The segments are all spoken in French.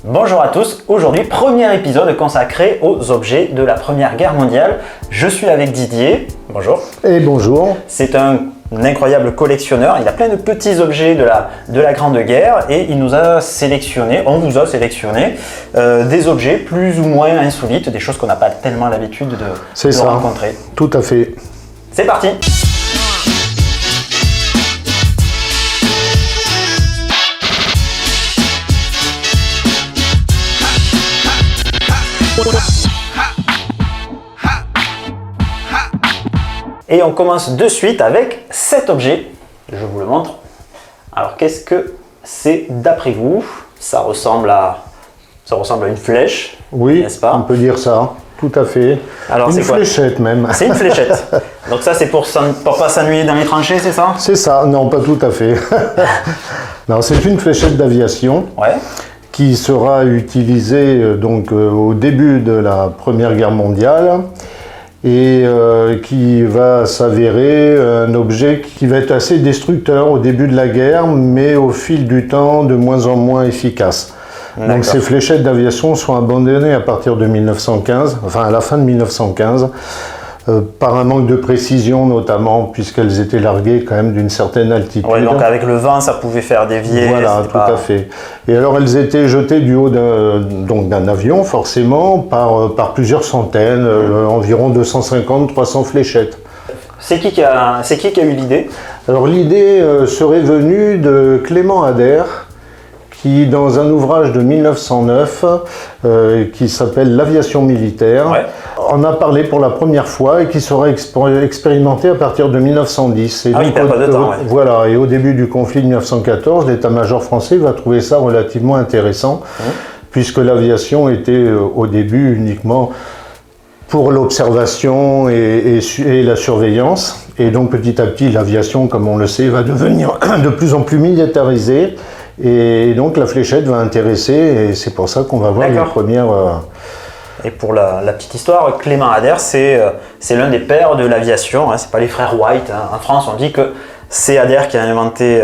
Bonjour à tous, aujourd'hui premier épisode consacré aux objets de la Première Guerre mondiale. Je suis avec Didier, bonjour. Et bonjour. C'est un incroyable collectionneur, il a plein de petits objets de la Grande Guerre et il nous a sélectionné, on vous a sélectionné des objets plus ou moins insolites, des choses qu'on n'a pas tellement l'habitude de rencontrer. Tout à fait. C'est parti. Et on commence de suite avec cet objet. Je vous le montre. Alors qu'est-ce que c'est d'après vous? Ça ressemble à une flèche. Oui, n'est-ce pas? on peut dire ça. Tout à fait. Alors, une fléchette même. C'est une fléchette. Donc ça c'est pour pas s'ennuyer dans les tranchées, c'est ça? C'est ça, non pas tout à fait. Non, c'est une fléchette d'aviation. Ouais. Qui sera utilisée au début de la Première Guerre mondiale et qui va s'avérer un objet qui va être assez destructeur au début de la guerre, mais au fil du temps de moins en moins efficace. Donc ces fléchettes d'aviation sont abandonnées à partir de 1915, enfin à la fin de 1915, par un manque de précision notamment, puisqu'elles étaient larguées quand même d'une certaine altitude. Ouais, donc avec le vent, ça pouvait faire dévier. Voilà, tout à fait. Et alors elles étaient jetées du haut d'un avion, forcément, par plusieurs centaines, environ 250-300 fléchettes. C'est qui a eu l'idée? Alors l'idée serait venue de Clément Ader, qui, dans un ouvrage de 1909 qui s'appelle L'aviation militaire, en a parlé pour la première fois et qui sera expérimenté à partir de 1910. Et donc, pas de temps, voilà, et au début du conflit de 1914, l'état-major français va trouver ça relativement intéressant, puisque l'aviation était au début uniquement pour l'observation et la surveillance. Et donc petit à petit, l'aviation, comme on le sait, va devenir de plus en plus militarisée. Et donc la fléchette va intéresser, et c'est pour ça qu'on va voir les premières... Et pour la petite histoire, Clément Ader, c'est l'un des pères de l'aviation, hein, c'est pas les frères White. Hein. En France, on dit que c'est Ader qui a inventé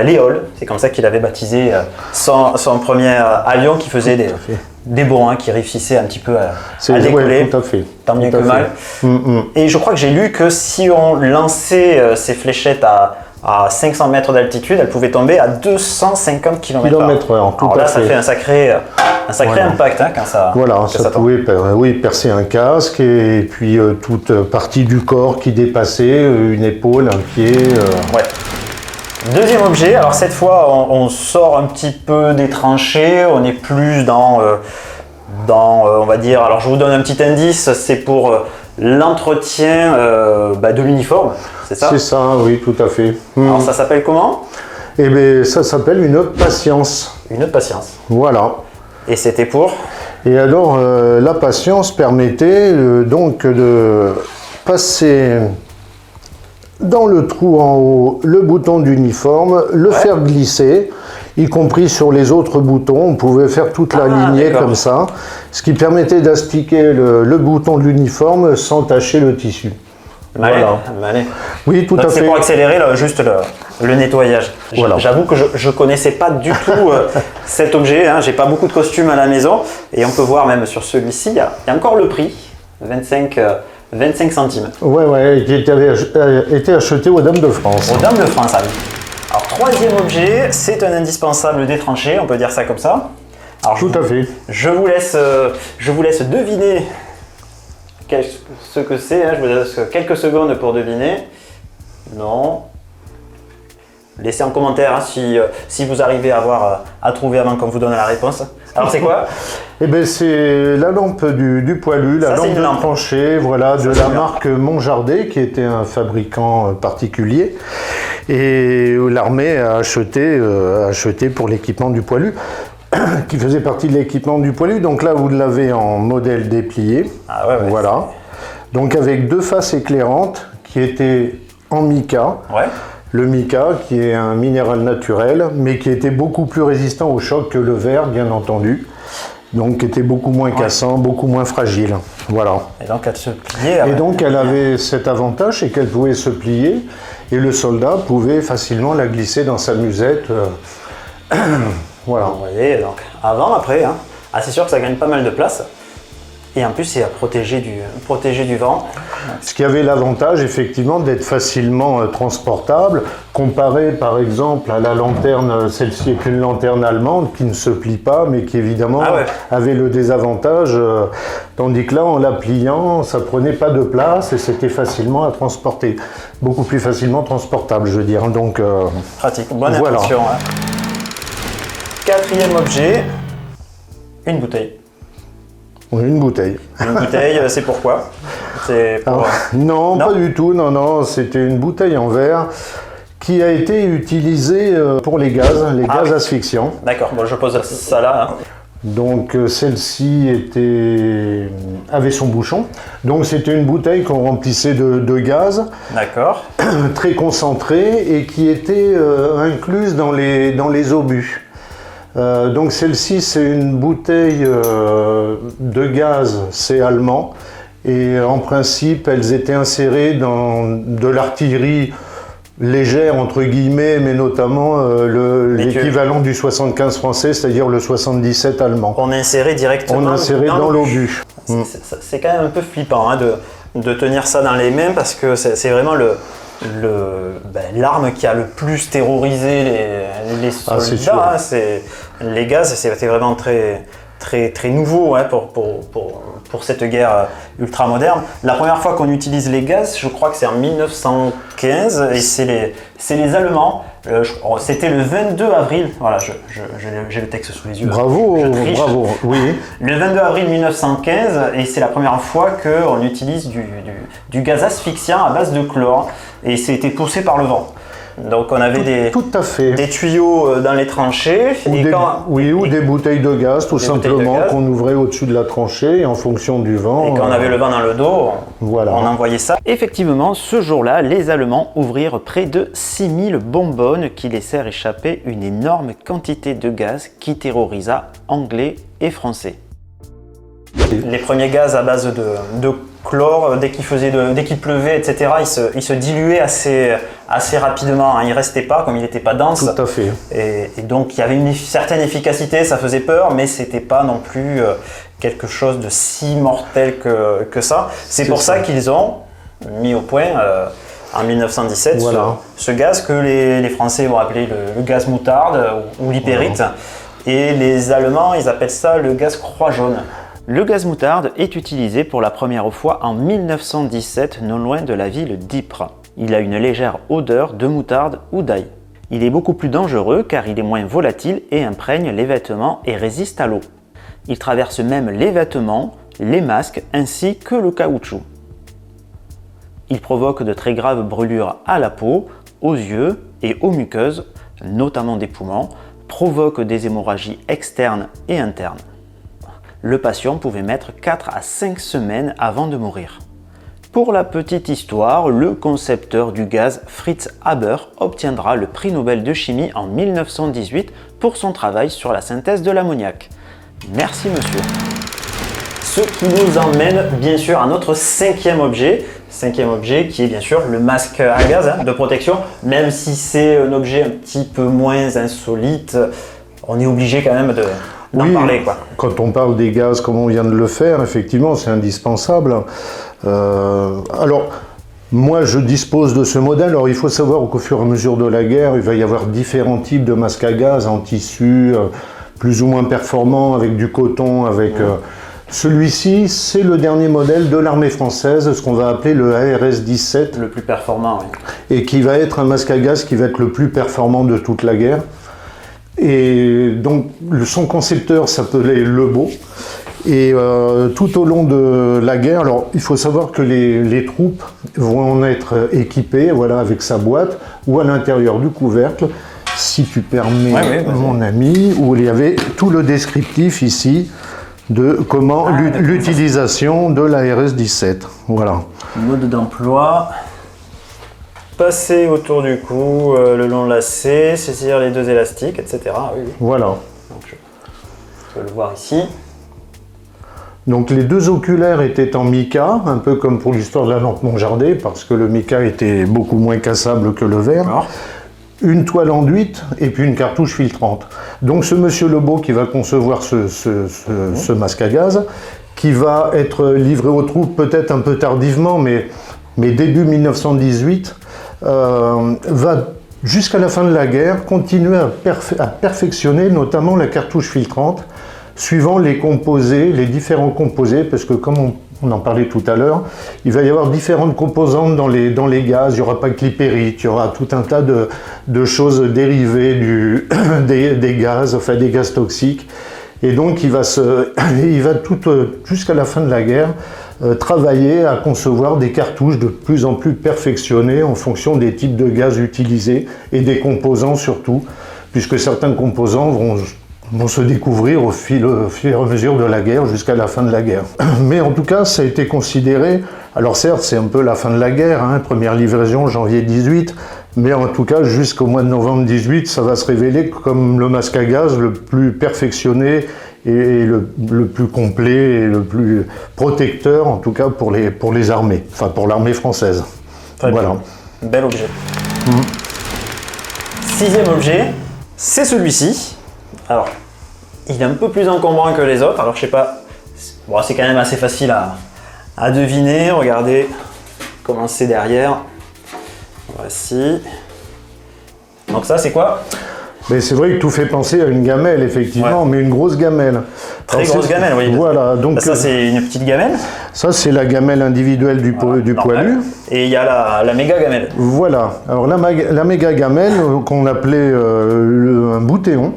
l'éole, c'est comme ça qu'il avait baptisé son premier avion qui faisait des bons, hein, qui réussissait un petit peu à décoller, tout à fait. Tant bien que mal. Et je crois que j'ai lu que si on lançait ces fléchettes à 500 mètres d'altitude, elle pouvait tomber à 250 km/h. Alors là, ça fait un sacré impact hein, quand ça. Voilà, ça pouvait percer un casque et puis toute partie du corps qui dépassait, une épaule, un pied. Ouais. Deuxième objet, alors cette fois on sort un petit peu des tranchées, on est plus dans on va dire, alors je vous donne un petit indice, c'est pour l'entretien de l'uniforme, c'est ça? C'est ça, oui, tout à fait. Alors ça s'appelle comment? Eh bien, ça s'appelle une patience. Une patience. Voilà. Et c'était pour? Et alors, la patience permettait donc de passer dans le trou en haut le bouton d'uniforme, le faire glisser, y compris sur les autres boutons. On pouvait faire toute la lignée comme ça, ce qui permettait d'astiquer le bouton de l'uniforme sans tacher le tissu. Malin. Oui, tout à fait. C'est pour accélérer juste le nettoyage. Voilà. J'avoue que je ne connaissais pas du tout cet objet. Hein. J'ai pas beaucoup de costumes à la maison. Et on peut voir même sur celui-ci, il y a encore le prix, 25 centimes. Ouais, qui avait été acheté aux Dames de France. Aux Dames de France, ah oui. Alors, troisième objet, c'est un indispensable des tranchées, on peut dire ça comme ça. Alors, tout à fait. Je vous laisse deviner ce que c'est. Hein. Je vous laisse quelques secondes pour deviner. Non. Laissez en commentaire hein, si vous arrivez à trouver avant qu'on vous donne la réponse. Alors c'est quoi? Eh bien c'est la lampe du poilu, la lampe de tranchée, voilà, de la marque Montjardet, qui était un fabricant particulier, et l'armée a acheté pour l'équipement du poilu, qui faisait partie de l'équipement du poilu. Donc là vous l'avez en modèle déplié, voilà, donc avec deux faces éclairantes qui étaient en mica. Le mica, qui est un minéral naturel, mais qui était beaucoup plus résistant au choc que le verre, bien entendu. Donc, qui était beaucoup moins cassant, beaucoup moins fragile. Voilà. Et donc, elle se pliait. Et donc, elle avait cet avantage, c'est qu'elle pouvait se plier, et le soldat pouvait facilement la glisser dans sa musette. Voilà. Vous voyez, donc, avant, après. Hein. Ah, c'est sûr que ça gagne pas mal de place. Et en plus, c'est protégé du vent. Ce qui avait l'avantage, effectivement, d'être facilement transportable, comparé par exemple à la lanterne, celle-ci est une lanterne allemande qui ne se plie pas, mais qui évidemment avait le désavantage, tandis que là, en la pliant, ça prenait pas de place et c'était facilement à transporter. Beaucoup plus facilement transportable, je veux dire. Donc, pratique, bonne impression. Hein. Quatrième objet, une bouteille. Oui, une bouteille. Une bouteille, c'est pourquoi? Non, pas du tout. Non, c'était une bouteille en verre qui a été utilisée pour les gaz asphyxiants. D'accord, bon, je pose ça là. Hein. Donc celle-ci avait son bouchon. Donc c'était une bouteille qu'on remplissait de gaz. D'accord. Très concentré et qui était incluse dans les obus. Donc celle-ci, c'est une bouteille de gaz, c'est allemand, et en principe, elles étaient insérées dans de l'artillerie légère, entre guillemets, mais notamment l'équivalent du 75 français, c'est-à-dire le 77 allemand. On insérait directement dans l'obus. C'est quand même un peu flippant hein, de tenir ça dans les mains, parce que c'est vraiment l'arme qui a le plus terrorisé les soldats. Les gaz, c'était vraiment très, très, très nouveau hein, pour cette guerre ultra moderne. La première fois qu'on utilise les gaz, je crois que c'est en 1915 et c'est les Allemands. C'était le 22 avril, voilà, j'ai le texte sous les yeux. Bravo, oui. Le 22 avril 1915, et c'est la première fois qu'on utilise du gaz asphyxiant à base de chlore, et c'était poussé par le vent. Donc on avait des tuyaux dans les tranchées. Ou des bouteilles de gaz, tout simplement, qu'on ouvrait au-dessus de la tranchée, et en fonction du vent. Et quand on avait le vent dans le dos, on envoyait ça. Effectivement, ce jour-là, les Allemands ouvrirent près de 6000 bonbonnes qui laissèrent échapper une énorme quantité de gaz qui terrorisa Anglais et Français. Les premiers gaz à base de chlore, dès qu'il pleuvait, etc., il se diluait assez rapidement. Hein. Il ne restait pas, comme il n'était pas dense. Tout à fait. Et donc, il y avait une certaine efficacité, ça faisait peur, mais ce n'était pas non plus quelque chose de si mortel que ça. C'est pour ça qu'ils ont mis au point, en 1917, ce gaz que les Français vont appeler le gaz moutarde ou l'hypérite. Et les Allemands, ils appellent ça le gaz croix jaune. Le gaz moutarde est utilisé pour la première fois en 1917, non loin de la ville d'Ypres. Il a une légère odeur de moutarde ou d'ail. Il est beaucoup plus dangereux car il est moins volatile et imprègne les vêtements et résiste à l'eau. Il traverse même les vêtements, les masques ainsi que le caoutchouc. Il provoque de très graves brûlures à la peau, aux yeux et aux muqueuses, notamment des poumons, provoque des hémorragies externes et internes. Le patient pouvait mettre 4 à 5 semaines avant de mourir. Pour la petite histoire, le concepteur du gaz Fritz Haber obtiendra le prix Nobel de chimie en 1918 pour son travail sur la synthèse de l'ammoniac. Merci monsieur. Ce qui nous emmène bien sûr à notre cinquième objet qui est bien sûr le masque à gaz de protection. Même si c'est un objet un petit peu moins insolite, on est obligé quand même d'en parler, quoi. Quand on parle des gaz comme on vient de le faire, effectivement c'est indispensable. Alors moi je dispose de ce modèle. Alors il faut savoir qu'au fur et à mesure de la guerre, il va y avoir différents types de masques à gaz en tissu, plus ou moins performants, avec du coton, avec... Celui-ci, c'est le dernier modèle de l'armée française, ce qu'on va appeler le ARS-17. Le plus performant, oui. Et qui va être un masque à gaz qui va être le plus performant de toute la guerre. Et donc, son concepteur s'appelait Lebeau. Et tout au long de la guerre, alors il faut savoir que les troupes vont être équipées, voilà, avec sa boîte, ou à l'intérieur du couvercle, si tu permets, mon ami, où il y avait tout le descriptif ici, de comment l'utilisation de la RS-17. Voilà. Mode d'emploi. Passer autour du cou, le long lacet, saisir les deux élastiques, etc. Oui. Voilà. Donc, je peux le voir ici. Donc les deux oculaires étaient en mica, un peu comme pour l'histoire de la lampe Monjardet, parce que le mica était beaucoup moins cassable que le verre. une toile enduite et puis une cartouche filtrante. Donc ce monsieur Lebeau qui va concevoir ce masque à gaz, qui va être livré aux troupes peut-être un peu tardivement, mais début 1918, va jusqu'à la fin de la guerre continuer à perfectionner notamment la cartouche filtrante, suivant les composés, les différents composés, parce que comme on en parlait tout à l'heure, il va y avoir différentes composantes dans les gaz, il n'y aura pas que l'hypérite, il y aura tout un tas de choses dérivées des gaz, enfin des gaz toxiques. Et donc il va jusqu'à la fin de la guerre, travailler à concevoir des cartouches de plus en plus perfectionnées en fonction des types de gaz utilisés et des composants surtout, puisque certains composants vont se découvrir au fur et à mesure de la guerre jusqu'à la fin de la guerre. Mais en tout cas, ça a été considéré, alors certes c'est un peu la fin de la guerre, hein, première livraison janvier 18, mais en tout cas jusqu'au mois de novembre 18, ça va se révéler comme le masque à gaz le plus perfectionné et le plus complet et le plus protecteur, en tout cas pour les armées, enfin pour l'armée française. Très voilà. Bien. Bel objet. Sixième objet, c'est celui-ci. Alors, il est un peu plus encombrant que les autres, alors je sais pas, bon, c'est quand même assez facile à deviner. Regardez comment c'est derrière. Voici. Donc ça, c'est quoi? Mais c'est vrai que tout fait penser à une gamelle, effectivement, mais une grosse gamelle. Très grosse gamelle, oui. Voilà, donc ça c'est une petite gamelle. Ça c'est la gamelle individuelle du poilu. Et il y a la méga gamelle. Voilà. Alors la méga gamelle qu'on appelait un boutéon,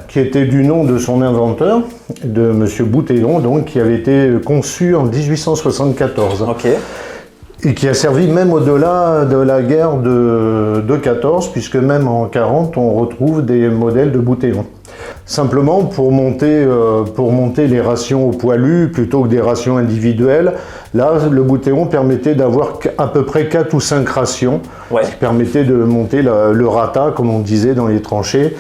qui était du nom de son inventeur, de Monsieur Boutéon, donc qui avait été conçu en 1874. Ok. Et qui a servi même au-delà de la guerre de 14, puisque même en 40, on retrouve des modèles de Boutéon. Simplement, pour monter les rations au poilu, plutôt que des rations individuelles, là, le Boutéon permettait d'avoir à peu près 4 ou 5 rations, qui permettaient de monter le rata, comme on disait dans les tranchées,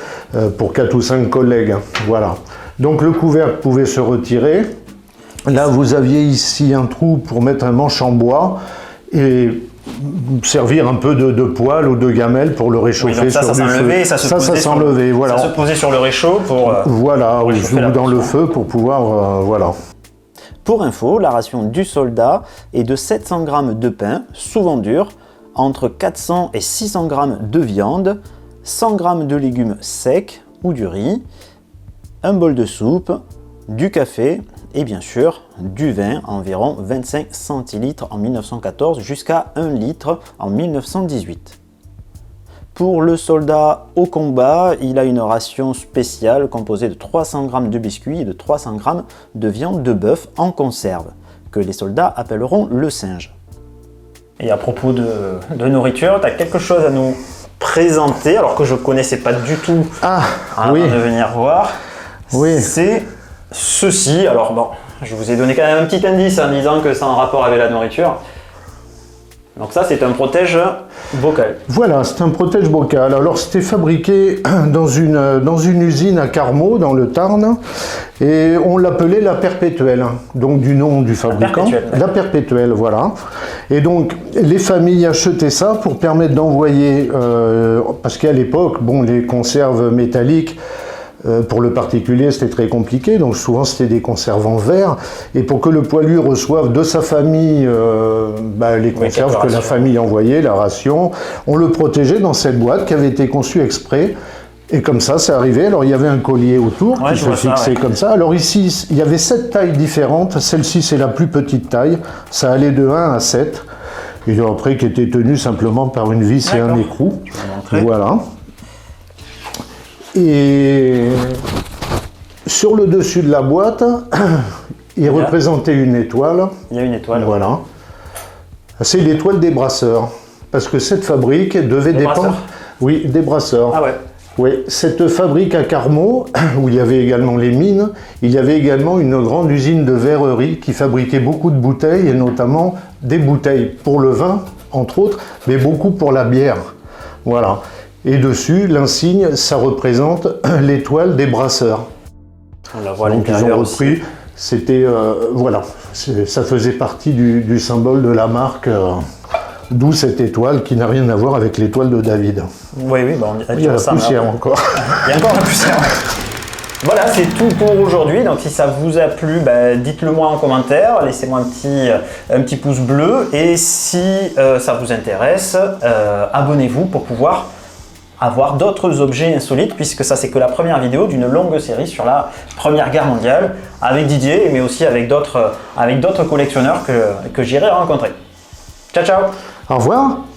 pour 4 ou 5 collègues. Voilà. Donc le couvercle pouvait se retirer. Là, vous aviez ici un trou pour mettre un manche en bois, et servir un peu de poêle ou de gamelle pour le réchauffer. Oui, ça s'enlevait, ça s'enlevait, voilà. Ça se posait sur le réchaud pour voilà, ou dans le feu pour pouvoir voilà. Pour info, la ration du soldat est de 700 g de pain, souvent dur, entre 400 et 600 g de viande, 100 g de légumes secs ou du riz, un bol de soupe, du café et bien sûr du vin, environ 25 centilitres en 1914 jusqu'à 1 litre en 1918. Pour le soldat au combat, il a une ration spéciale composée de 300 g de biscuits et de 300 g de viande de bœuf en conserve, que les soldats appelleront le singe. Et à propos de nourriture, tu as quelque chose à nous présenter, alors que je ne connaissais pas du tout avant de venir voir. Oui. C'est ceci. Alors bon, je vous ai donné quand même un petit indice en disant que c'est en rapport avec la nourriture. Donc ça, c'est un protège bocal. Voilà, c'est un protège bocal. Alors c'était fabriqué dans une usine à Carmaux, dans le Tarn, et on l'appelait la Perpétuelle, donc du nom du fabricant. La Perpétuelle, voilà. Et donc les familles achetaient ça pour permettre d'envoyer, parce qu'à l'époque, bon, les conserves métalliques, pour le particulier, c'était très compliqué, donc souvent c'était des conserves en verre, et pour que le poilu reçoive de sa famille les conserves que la famille envoyait, la ration, on le protégeait dans cette boîte qui avait été conçue exprès, et comme ça, c'est arrivé. Alors il y avait un collier autour qui se fixait comme ça. Alors ici, il y avait 7 tailles différentes, celle-ci c'est la plus petite taille, ça allait de 1 à 7, et après qui était tenu simplement par une vis et un écrou. Voilà. Et sur le dessus de la boîte, il représentait une étoile. Il y a une étoile. Voilà. C'est l'étoile des brasseurs. Parce que cette fabrique devait dépendre... Oui, des brasseurs. Ah ouais. Oui, cette fabrique à Carmaux, où il y avait également les mines, il y avait également une grande usine de verrerie qui fabriquait beaucoup de bouteilles, et notamment des bouteilles pour le vin, entre autres, mais beaucoup pour la bière. Voilà. Et dessus, l'insigne, ça représente l'étoile des brasseurs. On la voit. Donc ils ont repris, c'était, voilà, ça faisait partie du symbole de la marque D'où cette étoile qui n'a rien à voir avec l'étoile de David. Oui, oui, il y a la poussière encore. Il y a encore la poussière. Voilà, c'est tout pour aujourd'hui. Donc si ça vous a plu, dites-le moi en commentaire, laissez-moi un petit pouce bleu. Et si ça vous intéresse, abonnez-vous pour pouvoir avoir d'autres objets insolites, puisque ça c'est que la première vidéo d'une longue série sur la Première Guerre mondiale, avec Didier, mais aussi avec d'autres collectionneurs que j'irai rencontrer. Ciao, ciao! Au revoir!